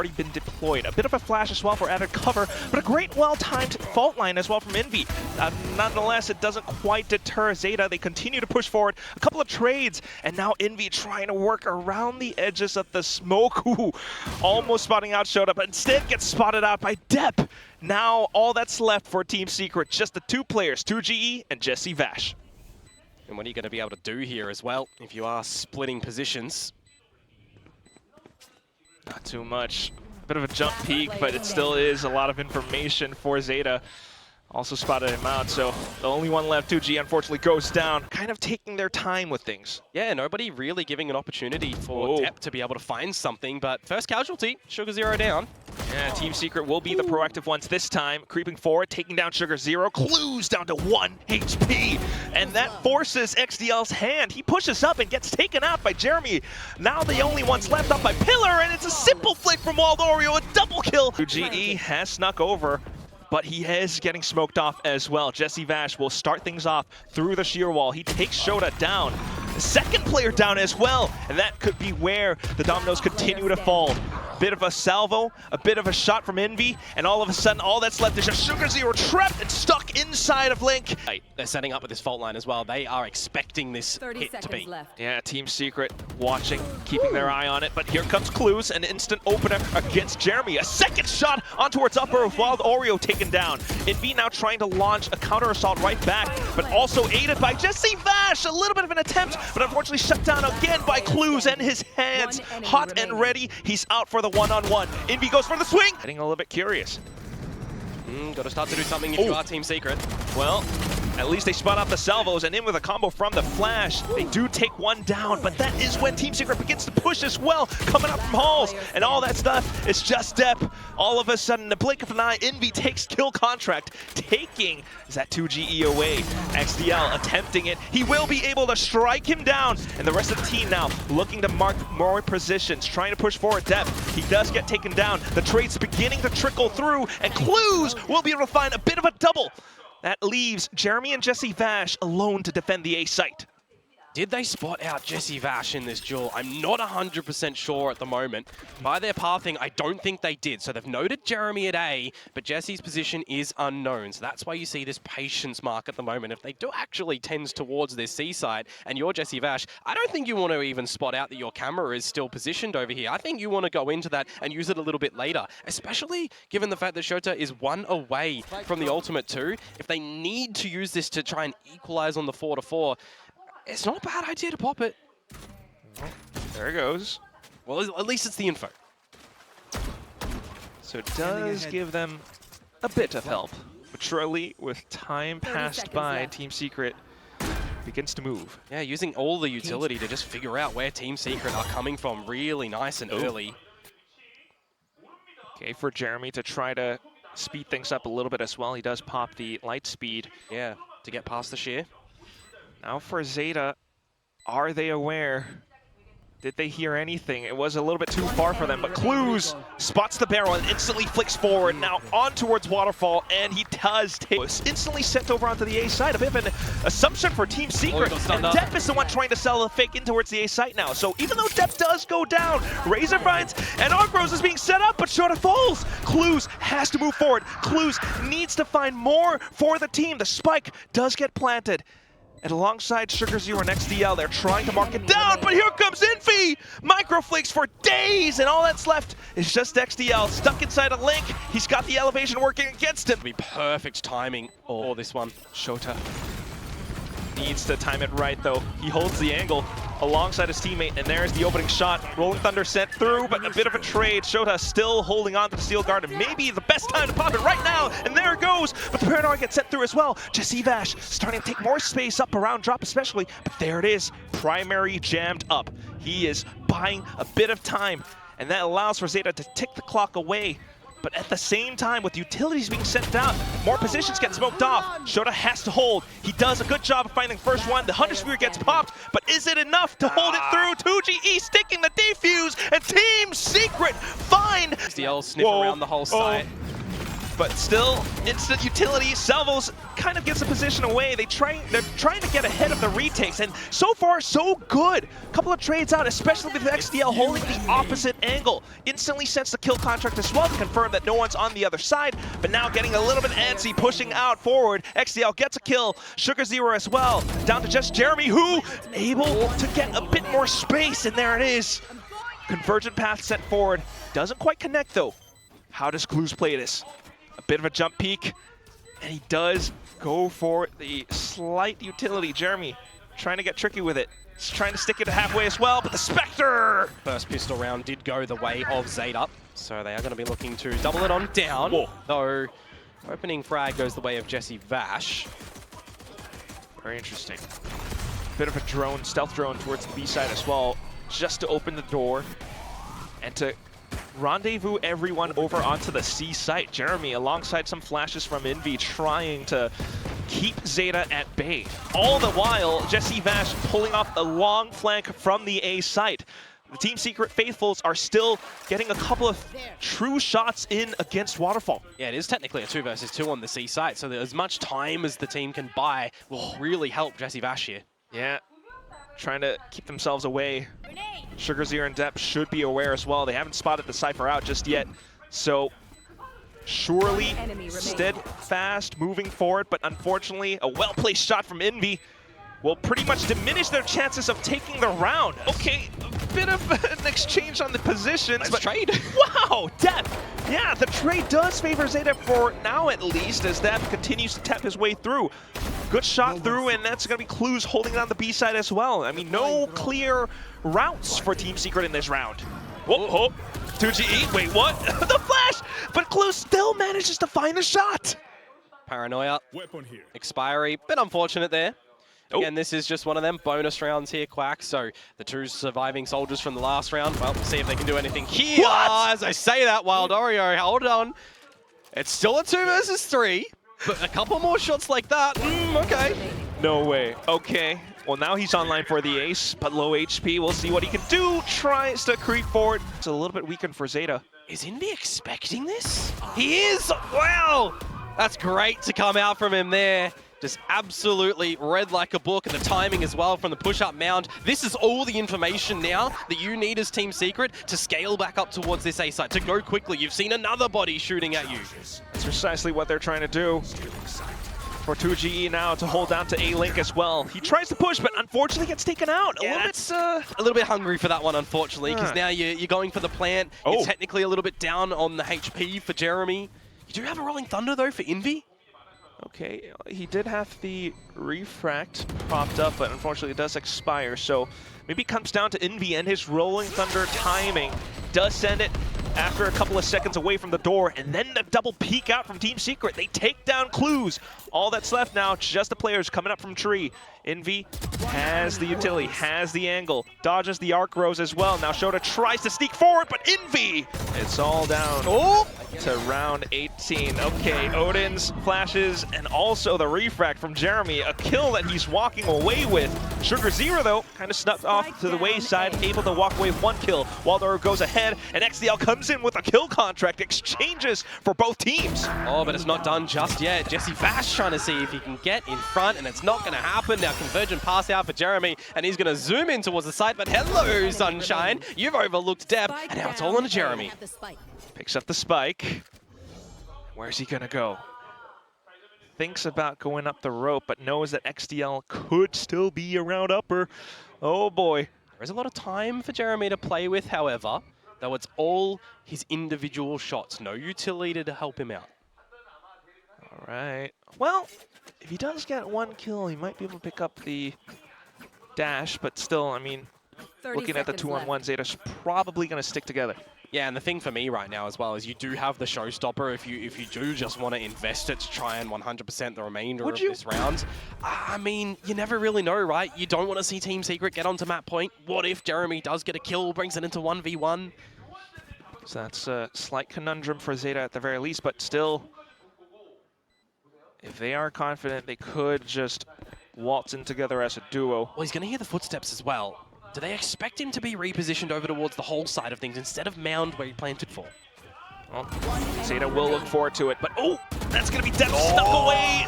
already been deployed. A bit of a flash as well for added cover, but a great well-timed fault line as well from Envy. Nonetheless, it doesn't quite deter ZETA. They continue to push forward. A couple of trades, and now Envy trying to work around the edges of the smoke. Ooh, almost spotting out Shota, but instead gets spotted out by Depp. Now all that's left for Team Secret, just the two players, 2GE and Jesse Vash. And what are you going to be able to do here as well if you are splitting positions? Not too much. Bit of a jump peek, but it still is a lot of information for ZETA. Also spotted him out, so the only one left, 2G, unfortunately goes down. Kind of taking their time with things. Yeah, nobody really giving an opportunity for Depp to be able to find something, but first casualty, Sugar Zero down. Yeah, Team Secret will be the proactive ones this time. Creeping forward, taking down Sugar Zero. Clues down to 1 HP. And that forces XDL's hand. He pushes up and gets taken out by Jeremy. Now the only ones left up by Pillar, and it's a simple flick from Waldorio, a double kill. 2GE has snuck over, but he is getting smoked off as well. Jesse Vash will start things off through the sheer wall. He takes Shota down. The second player down as well, and that could be where the dominoes continue to fall. Bit of a salvo, a bit of a shot from Envy, and all of a sudden, all that's left is just Sugar Zero trapped and stuck inside of Link. They're setting up with this fault line as well. They are expecting this hit to be. Yeah, Team Secret watching, keeping their eye on it, but here comes Clues, an instant opener against Jeremy. A second shot on towards upper with Wild Oreo taken down. Envy now trying to launch a counter assault right back, but also aided by Jesse Vash. A little bit of an attempt, but unfortunately shut down again by Clues and his hands. Hot and ready, he's out for the one-on-one. Envy goes for the swing. Getting a little bit curious. Got to start to do something if you are Team Secret. Well, at least they spot out the salvos, and in with a combo from the flash. They do take one down, but that is when Team Secret begins to push as well, coming up from halls, and all that stuff is just Depp. All of a sudden, in the blink of an eye, Envy takes kill contract, taking that 2GE away. XDL attempting it. He will be able to strike him down, and the rest of the team now looking to mark more positions, trying to push forward Depp. He does get taken down. The trade's beginning to trickle through, and Clues will be able to find a bit of a double. That leaves Jeremy and Jesse Vash alone to defend the A site. Did they spot out Jesse Vash in this duel? I'm not 100% sure at the moment. By their pathing, I don't think they did. So they've noted Jeremy at A, but Jesse's position is unknown. So that's why you see this patience mark at the moment. If they do actually tends towards this C side and you're Jesse Vash, I don't think you want to even spot out that your camera is still positioned over here. I think you want to go into that and use it a little bit later, especially given the fact that Shota is 1 away from the ultimate 2. If they need to use this to try and equalize on the 4-4, it's not a bad idea to pop it. There it goes. Well, at least it's the info. So it does give them a bit of help. But surely, with time passed by, Team Secret begins to move. Yeah, using all the utility to just figure out where Team Secret are coming from really nice and early. Okay, for Jeremy to try to speed things up a little bit as well. He does pop the light speed. Yeah, to get past the shear. Now for ZETA, are they aware? Did they hear anything? It was a little bit too far for them, but Clues spots the barrel and instantly flicks forward. Now on towards Waterfall, and he does take instantly sent over onto the A side. A bit of an assumption for Team Secret, and Depp is the one trying to sell the fake in towards the A site now. So even though Depp does go down, Razor finds, and Arkrose is being set up, but Shota falls. Clues has to move forward. Clues needs to find more for the team. The spike does get planted. And alongside Sugar Zero and XDL, they're trying to mark it down, but here comes Envy! Microflakes for days, and all that's left is just XDL stuck inside a Link. He's got the elevation working against him. It'll be perfect timing for this one. Shota needs to time it right, though. He holds the angle alongside his teammate, and there's the opening shot. Rolling Thunder sent through, but a bit of a trade. Shota still holding on to the steel guard, and maybe the best time to pop it right now, and there it goes. But the Paranoia gets sent through as well. Jesse Vash starting to take more space up around drop especially, but there it is. Primary jammed up. He is buying a bit of time, and that allows for ZETA to tick the clock away. But at the same time, with utilities being sent out, more positions get smoked off. Shota has to hold. He does a good job of finding the first one. The Hunter Spear gets popped, but is it enough to hold it through? 2GE sticking the defuse, and Team Secret find. XDL sniff around the whole site. but still, instant utility. Salvos kind of gets the position away. They're trying to get ahead of the retakes, and so far, so good. A couple of trades out, especially with XDL holding the opposite angle. Instantly sends the kill contract as well to confirm that no one's on the other side, but now getting a little bit antsy, pushing out forward. XDL gets a kill, Sugar Zero as well. Down to just Jeremy, who able to get a bit more space, and there it is. Convergent path sent forward. Doesn't quite connect though. How does Clues play this? A bit of a jump peek, and he does go for the slight utility. Jeremy trying to get tricky with it. He's trying to stick it halfway as well, but the Spectre! First pistol round did go the way of ZETA, so they are going to be looking to double it on down. Whoa. Though opening frag goes the way of Jesse Vash. Very interesting. Bit of a drone, stealth drone towards the B side as well, just to open the door and to rendezvous everyone over onto the C site. Jeremy, alongside some flashes from Envy, trying to keep ZETA at bay. All the while, Jesse Vash pulling off a long flank from the A site. The Team Secret Faithfuls are still getting a couple of true shots in against Waterfall. Yeah, it is technically a 2 versus 2 on the C site, so that as much time as the team can buy will really help Jesse Vash here. Yeah, trying to keep themselves away. Sugar Zero and Depp should be aware as well. They haven't spotted the Cypher out just yet, so surely steadfast moving forward, but unfortunately a well-placed shot from Envy will pretty much diminish their chances of taking the round. Okay, a bit of an exchange on the positions, Nice but trade. Wow, Depp! Yeah, the trade does favor ZETA for now at least, as Depp continues to tap his way through. Good shot through, and that's going to be Clues holding it on the B side as well. I mean, no clear routes for Team Secret in this round. Whoa, whoa. 2GE, wait, what? The flash! But Clues still manages to find the shot. Paranoia. Expiry. Bit unfortunate there. Again, this is just one of them bonus rounds here, Quack. So the 2 surviving soldiers from the last round, well, we'll see if they can do anything here. What? As I say that, Wild Oreo, hold on. It's still a 2 versus 3, but a couple more shots like that, okay. No way. Okay. Well, now he's online for the ace, but low HP. We'll see what he can do. Tries to creep forward. It's a little bit weakened for ZETA. Is Envy expecting this? He is! Wow! That's great to come out from him there. Just absolutely read like a book, and the timing as well from the push-up mound. This is all the information now that you need as Team Secret to scale back up towards this A site, to go quickly. You've seen another body shooting at you. That's precisely what they're trying to do. For 2GE now to hold down to A-Link as well. He tries to push, but unfortunately gets taken out. A little bit hungry for that one, unfortunately, because now you're going for the plant. It's technically a little bit down on the HP for Jeremy. You do have a Rolling Thunder, though, for Envy. Okay, he did have the refract propped up, but unfortunately it does expire, so maybe it comes down to Envy and his Rolling Thunder timing. Does send it after a couple of seconds away from the door, and then the double peek out from Team Secret. They take down Clues. All that's left now, just the players coming up from tree. Envy has the utility, has the angle, dodges the arc rows as well. Now Shota tries to sneak forward, but Envy, it's all down to round 18. Okay, Odin's flashes and also the refract from Jeremy, a kill that he's walking away with. Sugar Zero, though, kind of snuffed off to the wayside, able to walk away with 1 kill. Waldor goes ahead, and XDL comes in with a kill contract, exchanges for both teams. Oh, but it's not done just yet. Jesse Vash trying to see if he can get in front, and it's not going to happen. Now convergent pass out for Jeremy, and he's going to zoom in towards the site, but hello, Sunshine. You've overlooked Deb, and now it's all on to Jeremy. Picks up the spike. Where's he gonna go? Thinks about going up the rope, but knows that XDL could still be around upper. Oh boy. There's a lot of time for Jeremy to play with, however, though it's all his individual shots. No utility to help him out. All right. Well, if he does get 1 kill, he might be able to pick up the dash, but still, I mean, looking at the 2-on-1, ZETA's probably gonna stick together. Yeah, and the thing for me right now as well is you do have the showstopper if you do just want to invest it to try and 100% the remainder of this round. I mean, you never really know, right? You don't want to see Team Secret get onto map point. What if Jeremy does get a kill, brings it into 1v1? So that's a slight conundrum for ZETA at the very least, but still, if they are confident, they could just waltz in together as a duo. Well, he's going to hear the footsteps as well. Do they expect him to be repositioned over towards the whole side of things instead of mound where he planted for? Well, ZETA will look forward to it, but oh, that's gonna be Dep snuck away.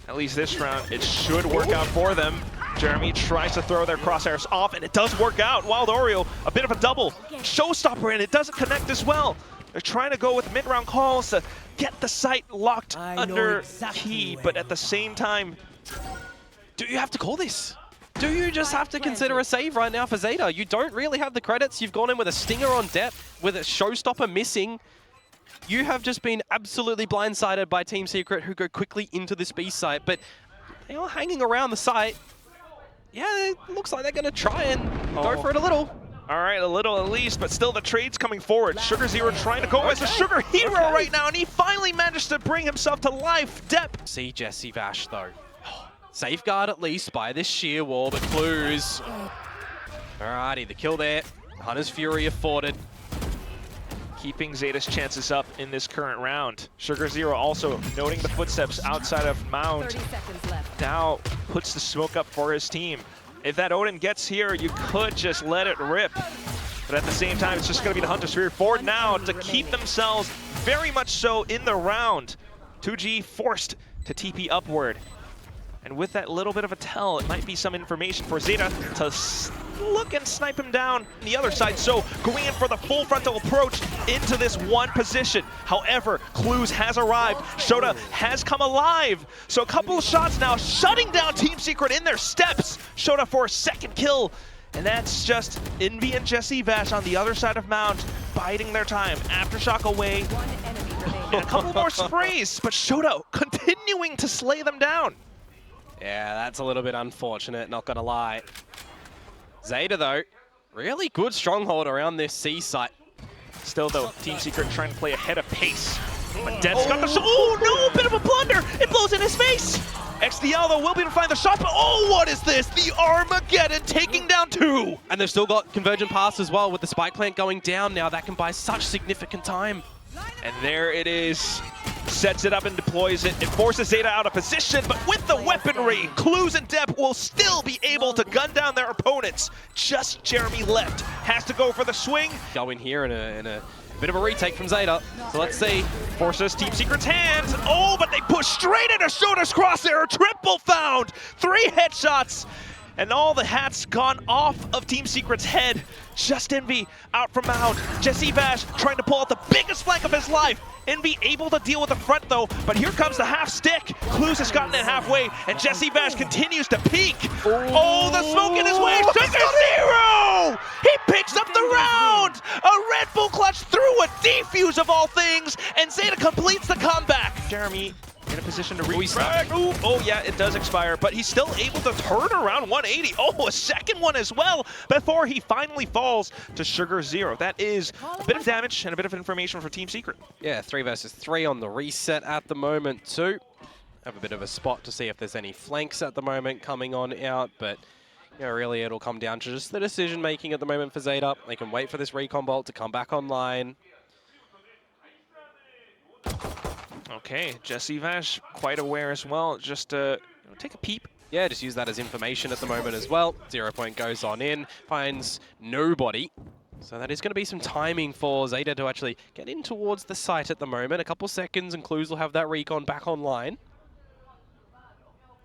At least this round, it should work out for them. Jeremy tries to throw their crosshairs off, and it does work out. Wild Oreo, a bit of a double showstopper, and it doesn't connect as well. They're trying to go with mid-round calls to get the site locked under key, but at the same time, do you have to call this? Do you just have to consider a save right now for ZETA? You don't really have the credits. You've gone in with a stinger on Dep, with a showstopper missing. You have just been absolutely blindsided by Team Secret, who go quickly into this B site, but they are hanging around the site. Yeah, it looks like they're going to try and go for it a little. All right, a little at least, but still the trade's coming forward. Sugar Zero trying to go as a Sugar Hero right now, and he finally managed to bring himself to life. Dep. See Jesse Vash, though. Safeguard at least by this sheer wall, but Clues. Alrighty, the kill there. Hunter's Fury afforded. Keeping ZETA's chances up in this current round. Sugar Zero also noting the footsteps outside of Mound. 30 seconds left. Now puts the smoke up for his team. If that Odin gets here, you could just let it rip. But at the same time, it's just going to be the Hunter's Fury forward now to keep themselves very much so in the round. 2G forced to TP upward. And with that little bit of a tell, it might be some information for ZETA to look and snipe him down on the other side. So going in for the full frontal approach into this one position. However, Clues has arrived. Shota has come alive. So a couple of shots now shutting down Team Secret in their steps. Shota for a second kill. And that's just Envy and Jesse Vash on the other side of Mound, biding their time. Aftershock away. One enemy remaining. And a couple more sprays, but Shota continuing to slay them down. Yeah, that's a little bit unfortunate, not gonna lie. ZETA, though, really good stronghold around this C site. Still, though, Team Secret trying to play ahead of pace. But Dep's got the shot. Oh, no! Bit of a blunder! It blows in his face! XDL, though, will be able to find the shot, but oh, what is this? The Armageddon taking down 2! And they've still got Convergent Pass as well, with the Spike Plant going down now. That can buy such significant time. And there it is. Sets it up and deploys it. It forces ZETA out of position, but with the weaponry, Clues and Dep will still be able to gun down their opponents. Just Jeremy left. Has to go for the swing. Go in here in a bit of a retake from ZETA. So let's see. Forces Team Secret's hands. Oh, but they push straight into Shota's crosshair. Triple found. 3 headshots. And all the hats gone off of Team Secret's head. Just Envy out from Mound. Jesse Vash trying to pull out the biggest flank of his life. Envy able to deal with the front though, but here comes the half stick. Clues has gotten it halfway, and Jesse Vash continues to peek. Oh, the smoke in his way. Sugar Zero! He picks up the round! A Red Bull clutch through a defuse of all things, and ZETA completes the comeback. Jeremy in a position to refrag. Oh yeah, it does expire, but he's still able to turn around 180. Oh, a second one as well before he finally falls to Sugar Zero. That is a bit of damage and a bit of information for Team Secret. Yeah, 3 versus 3 on the reset at the moment too. Have a bit of a spot to see if there's any flanks at the moment coming on out, but yeah, really it'll come down to just the decision making at the moment for ZETA. They can wait for this recon bolt to come back online. Okay, Jesse Vash quite aware as well. Just take a peep. Yeah, just use that as information at the moment as well. 0 point goes on in, finds nobody. So that is going to be some timing for ZETA to actually get in towards the site at the moment. A couple seconds and Clues will have that recon back online.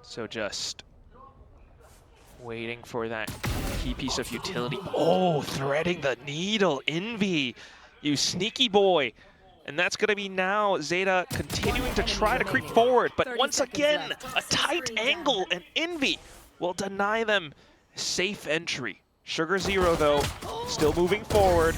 So just waiting for that key piece of utility. Oh, threading the needle. Envy, you sneaky boy. And that's going to be now ZETA continuing to try to creep forward. But once again, a tight angle, and Envy will deny them safe entry. Sugar Zero, though, still moving forward,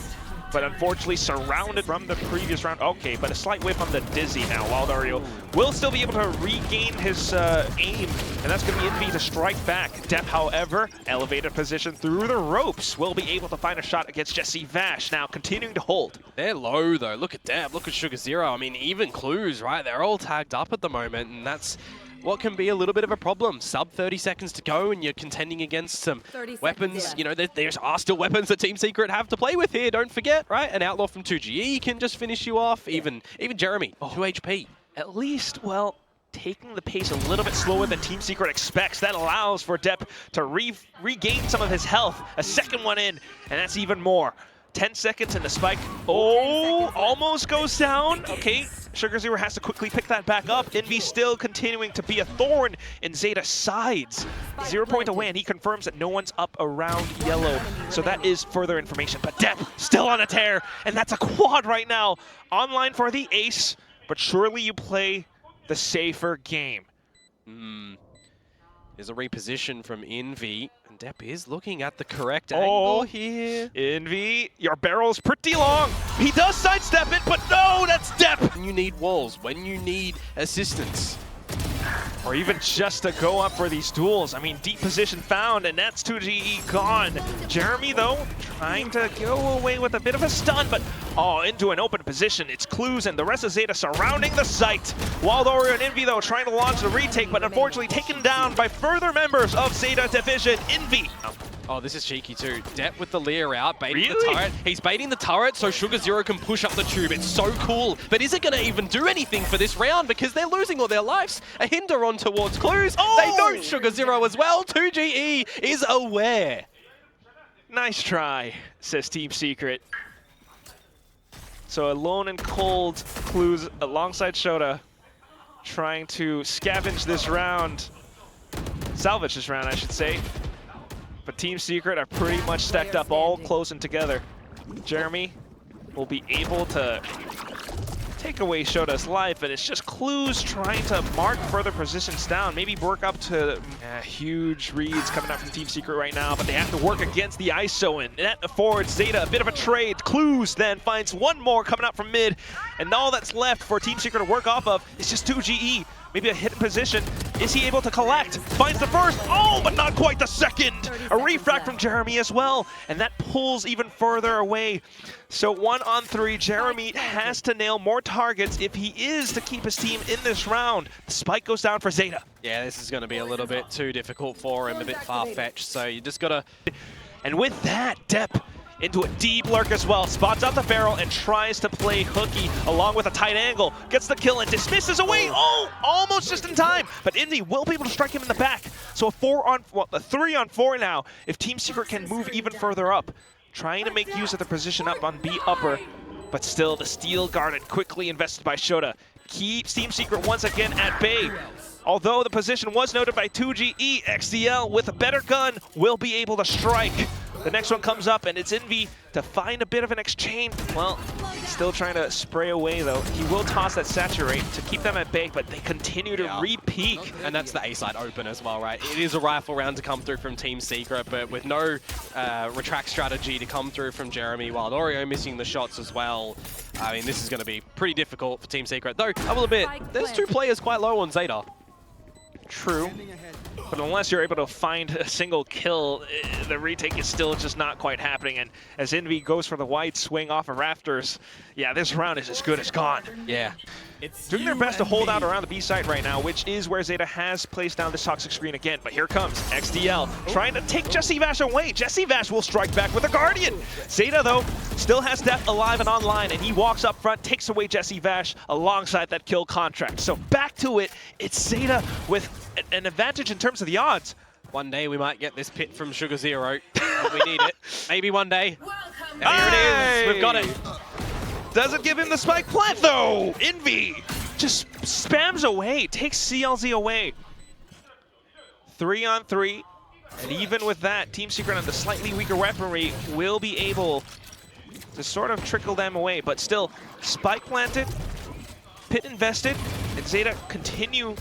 but unfortunately surrounded from the previous round. Okay, but a slight whiff on the Dizzy now. Wild Ariel will still be able to regain his aim, and that's going to be Envy to strike back. Dep, however, elevated position through the ropes, will be able to find a shot against Jesse Vash, now continuing to hold. They're low, though. Look at Dep, look at Sugar Zero. I mean, even Clues, right? They're all tagged up at the moment, and that's what can be a little bit of a problem. Sub 30 seconds to go, and you're contending against some weapons. You know, there are still weapons that Team Secret have to play with here, don't forget, right? An Outlaw from 2GE can just finish you off. Even Jeremy, 2 HP. At least, well, taking the pace a little bit slower than Team Secret expects. That allows for Dep to regain some of his health. A second one in, and that's even more. 10 seconds and the spike. Oh, almost goes down. Okay, Sugar Zero has to quickly pick that back up. Envy still continuing to be a thorn in Zeta's sides. 0 point away, and he confirms that no one's up around yellow. So that is further information. But Depp still on a tear, and that's a quad right now. Online for the ace, but surely you play the safer game. There's a reposition from Envy, and Depp is looking at the correct angle here. Envy, your barrel's pretty long. He does sidestep it, but no, that's Depp. When you need walls, when you need assistance. Or even just to go up for these duels. I mean, deep position found, and that's 2GE gone. Jeremy, though, trying to go away with a bit of a stun, but into an open position. It's Clues and the rest of Zeta surrounding the site. Wild Oreo and Envy, though, trying to launch the retake, but unfortunately taken down by further members of Zeta Division. Envy. Oh, this is cheeky too. Depp with the Leer out, baiting the Really? turret. He's baiting the turret so Sugar Zero can push up the tube. It's so cool. But is it going to even do anything for this round? Because they're losing all their lives. A hinder on towards Clues. They don't Sugar Zero as well. 2GE is aware. Nice try, says Team Secret. So alone and cold, Clues alongside Shota, trying to scavenge this round. Salvage this round, I should say. But Team Secret are pretty much stacked up all close and together. Jeremy will be able to take away Shota's life, and it's just Clues trying to mark further positions down, maybe work up to huge reads coming out from Team Secret right now, but they have to work against the ISO, and that affords Zeta a bit of a trade. Clues then finds one more coming out from mid, and all that's left for Team Secret to work off of is just 2GE. Maybe a hidden position. Is he able to collect? Finds the first. Oh, but not quite the second. A refract from Jeremy as well. And that pulls even further away. So 1 on 3, Jeremy has to nail more targets if he is to keep his team in this round. The spike goes down for Zeta. Yeah, this is going to be a little bit too difficult for him, a bit far-fetched. So you just got to... And with that, Depp into a deep lurk as well, spots out the barrel and tries to play hooky along with a tight angle. Gets the kill and dismisses away. Oh, almost just in time. But Envy will be able to strike him in the back. So a 3 on 4 now. If Team Secret can move even further up, trying to make use of the position up on B upper, but still the steel guarded, quickly invested by Shota. Keeps Team Secret once again at bay. Although the position was noted by 2GE, XDL with a better gun will be able to strike. The next one comes up, and it's Envy to find a bit of an exchange. Well, still trying to spray away, though. He will toss that Saturate to keep them at bay, but they continue to re-peak. And that's the A side open as well, right? It is a rifle round to come through from Team Secret, but with no retract strategy to come through from Jeremy, while Oreo missing the shots as well. I mean, this is going to be pretty difficult for Team Secret. Though, I will admit, there's 2 players quite low on Zeta. True. But unless you're able to find a single kill, the retake is still just not quite happening. And as Envy goes for the wide swing off of Rafters, yeah, this round is as good as gone. Yeah. Doing their best to hold out around the B site right now, which is where Zeta has placed down this toxic screen again. But here comes XDL trying to take Jesse Vash away. Jesse Vash will strike back with a Guardian. Zeta, though, still has Death alive and online, and he walks up front, takes away Jesse Vash alongside that kill contract. So back to it, it's Zeta with an advantage in terms of the odds. One day we might get this pit from Sugar Zero. We need it. Maybe one day. And here it is. We've got it. Doesn't give him the spike plant, though. Envy just spams away, takes CLZ away. 3 on 3, and even with that, Team Secret on the slightly weaker weaponry will be able to sort of trickle them away, but still, spike planted, pit invested, and Zeta continue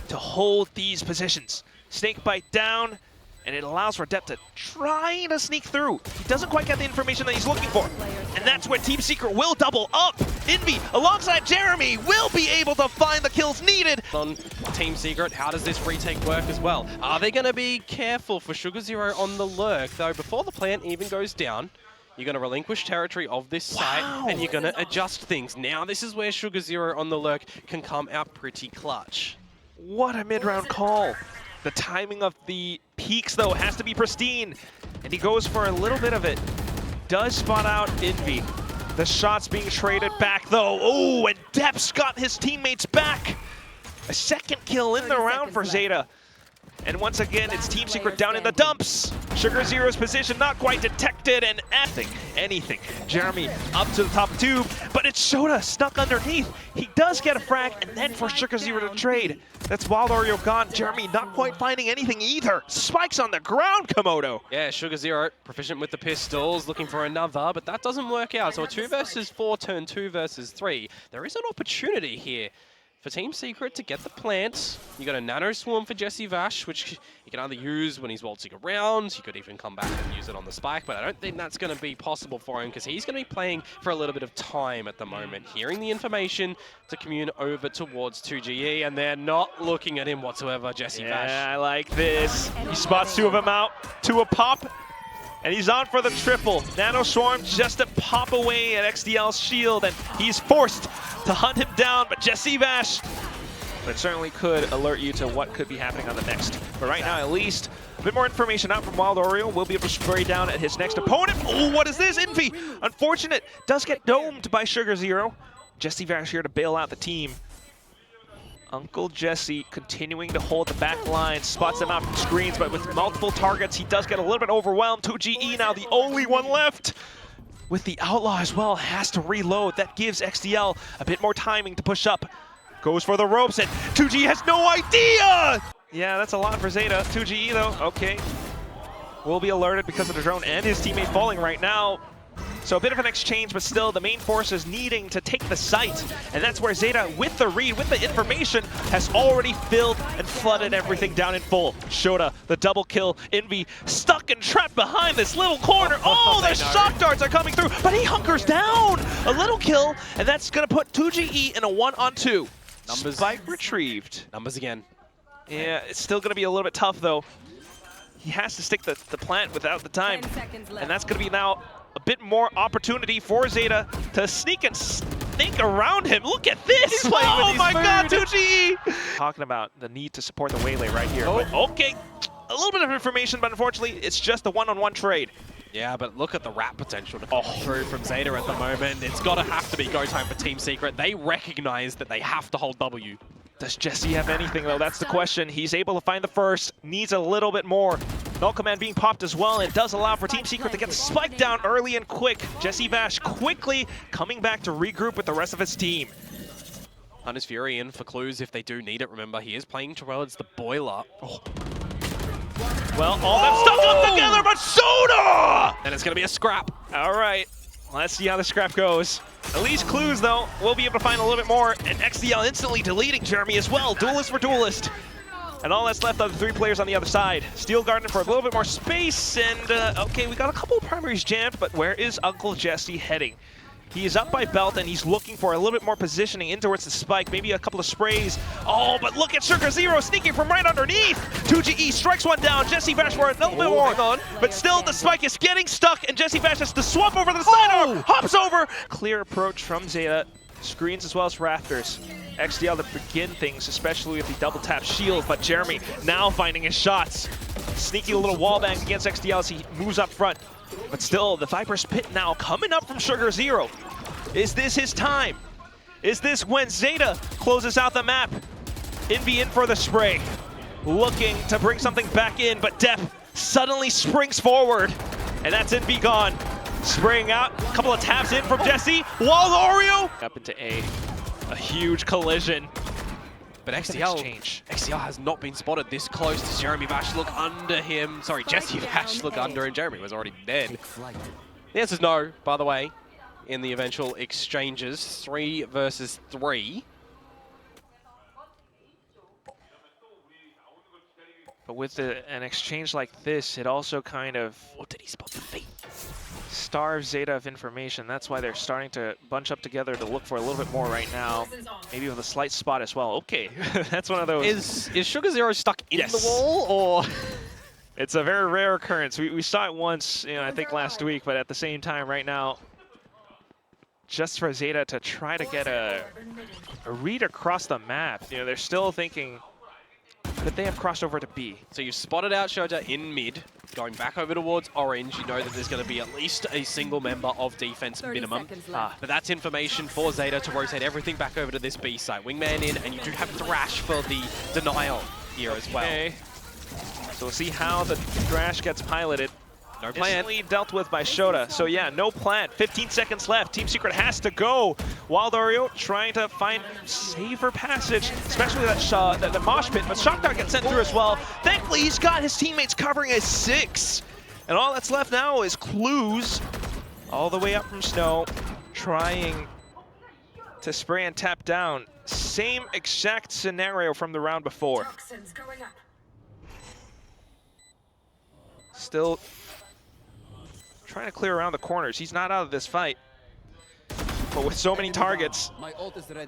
to hold these positions. Snake bite down, and it allows for Depp to try to sneak through. He doesn't quite get the information that he's looking for. And that's where Team Secret will double up. Envy, alongside Jeremy, will be able to find the kills needed. On Team Secret, how does this retake work as well? Are they going to be careful for Sugar Zero on the lurk? Though before the plant even goes down, you're going to relinquish territory of this site, and you're going to adjust things. Now this is where Sugar Zero on the lurk can come out pretty clutch. What a mid-round call. The timing of the peaks, though, has to be pristine. And he goes for a little bit of it. Does spot out Envy. The shots being traded back, though. Oh, and Depp's got his teammates back. A second kill in the round for Zeta. And once again, it's Team Secret down in the dumps. Sugar Zero's position not quite detected, and anything. Jeremy up to the top of the tube, but it's Shota stuck underneath. He does get a frag, and then for Sugar Zero to trade. That's Wild Oreo gone. Jeremy not quite finding anything either. Spikes on the ground, Komodo. Yeah, Sugar Zero, proficient with the pistols, looking for another, but that doesn't work out. So a 2 versus 4 turn 2 versus 3. There is an opportunity here for Team Secret to get the plant. You got a Nano Swarm for Jesse Vash, which you can either use when he's waltzing around. You could even come back and use it on the spike, but I don't think that's going to be possible for him because he's going to be playing for a little bit of time at the moment, hearing the information to commune over towards 2GE, and they're not looking at him whatsoever, Jesse Vash. Yeah, I like this. He spots 2 of them out to a pop, and he's on for the triple. Nano Swarm just to pop away at XDL's shield, and he's forced to hunt him down, but Jesse Vash, but it certainly could alert you to what could be happening on the next. But right now, at least, a bit more information out from Wild Oreo. We'll be able to spray down at his next opponent. Oh, what is this? Envy, unfortunate, does get domed by Sugar Zero. Jesse Vash here to bail out the team. Uncle Jesse continuing to hold the back line, spots them out from screens, but with multiple targets, he does get a little bit overwhelmed. 2GE now the only one left. With the Outlaw as well, has to reload. That gives XDL a bit more timing to push up. Goes for the ropes, and 2GE has no idea! Yeah, that's a lot for ZETA. 2GE though, okay. Will be alerted because of the drone and his teammate falling right now. So a bit of an exchange, but still the main force is needing to take the site. And that's where ZETA, with the read, with the information, has already filled and flooded everything down in full. Shota, the double kill. Envy stuck and trapped behind this little corner. Oh, the shock darts are coming through, but he hunkers down. A little kill, and that's going to put 2GE in a 1-on-2. Numbers. Spike retrieved. Numbers again. Yeah, it's still going to be a little bit tough, though. He has to stick the plant without the time. 10 seconds left. And that's going to be now a bit more opportunity for ZETA to sneak and sneak around him. Look at this! Oh my god, 2GE! Talking about the need to support the Waylay right here. But okay, a little bit of information, but unfortunately, it's just a 1-on-1 trade. Yeah, but look at the rat potential to come through from ZETA at the moment. It's got to have to be go time for Team Secret. They recognize that they have to hold W. Does Jesse have anything, though? That's the question. He's able to find the first, needs a little bit more. Null Command being popped as well, and it does allow for Team Secret to get the spike down early and quick. Jesse Vash quickly coming back to regroup with the rest of his team. Hunter's Fury in for clues if they do need it. Remember, he is playing towards the boiler. Oh. Well, all them stuck up together, but Soda! And it's going to be a scrap. All right, let's see how the scrap goes. At least clues, though, we'll be able to find a little bit more. And XDL instantly deleting Jeremy as well. Duelist for Duelist. And all that's left are the 3 players on the other side. Steel Garden for a little bit more space. And, okay, we got a couple of primaries jammed, but where is Uncle Jesse heading? He is up by belt, and he's looking for a little bit more positioning in towards the spike, maybe a couple of sprays. Oh, but look at Sugar Zero sneaking from right underneath. 2GE strikes one down. Jesse Vash for a little bit more on, but still the spike is getting stuck, and Jesse Vash has to swap over to the sidearm. Hops over. Clear approach from ZETA. Screens as well as rafters. XDL to begin things, especially with the double tap shield, but Jeremy now finding his shots. Sneaky little wallbang against XDL as he moves up front. But still, the Viper's Pit now coming up from Sugar Zero. Is this his time? Is this when ZETA closes out the map? Envy in for the spray. Looking to bring something back in, but Depth suddenly springs forward. And that's Envy gone. Spraying out, a couple of taps in from Jesse. Wild Oreo! Up into A. A huge collision. But XDL has not been spotted this close to Jeremy Vash. Look under him. Sorry, Jesse Vash look under him. Jeremy was already dead. The answer is no, by the way, in the eventual exchanges. 3 versus 3. But with an exchange like this, it also kind of... Or did he spot the feet? Starves ZETA of information. That's why they're starting to bunch up together to look for a little bit more right now. Maybe with a slight spot as well. Okay, that's one of those. Is Sugar Zero stuck in the wall, or? It's a very rare occurrence. We saw it once, you know, I think last week, but at the same time right now, just for ZETA to try to get a read across the map. You know, they're still thinking, could they have crossed over to B? So you spotted out Shota in mid, going back over towards orange. You know that there's going to be at least a single member of defense minimum. But that's information for ZETA to rotate everything back over to this B site. Wingman in, and you do have Thrash for the denial here as well. Okay. So we'll see how the Thrash gets piloted. No plan. Instantly dealt with by Shota. So yeah, no plan. 15 seconds left. Team Secret has to go. Wild Oreo trying to find safer passage, especially that the mosh pit. But Shockdog gets sent through as well. Thankfully, he's got his teammates covering a 6. And all that's left now is Clues all the way up from Snow, trying to spray and tap down. Same exact scenario from the round before. Still trying to clear around the corners. He's not out of this fight. But with so many targets,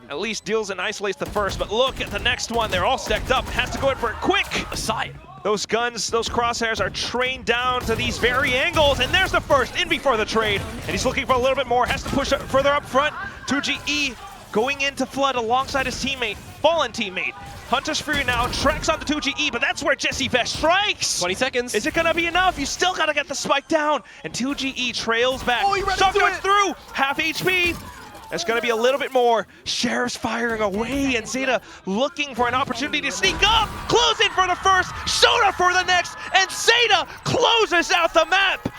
at least deals and isolates the first. But look at the next one. They're all stacked up. Has to go in for it quick. Aside. Those guns, those crosshairs are trained down to these very angles. And there's the first in before the trade. And he's looking for a little bit more. Has to push further up front. 2GE going into Flood alongside his teammate, fallen teammate. Hunter's Fury now tracks on the 2GE, but that's where Jesse Vest strikes. 20 seconds. Is it gonna be enough? You still gotta get the spike down. And 2GE trails back. Oh, he ran Shot into goes it. through, half HP. There's gonna be a little bit more. Sheriff's firing away, and ZETA looking for an opportunity to sneak up. Close in for the first, Shota for the next, and ZETA closes out the map.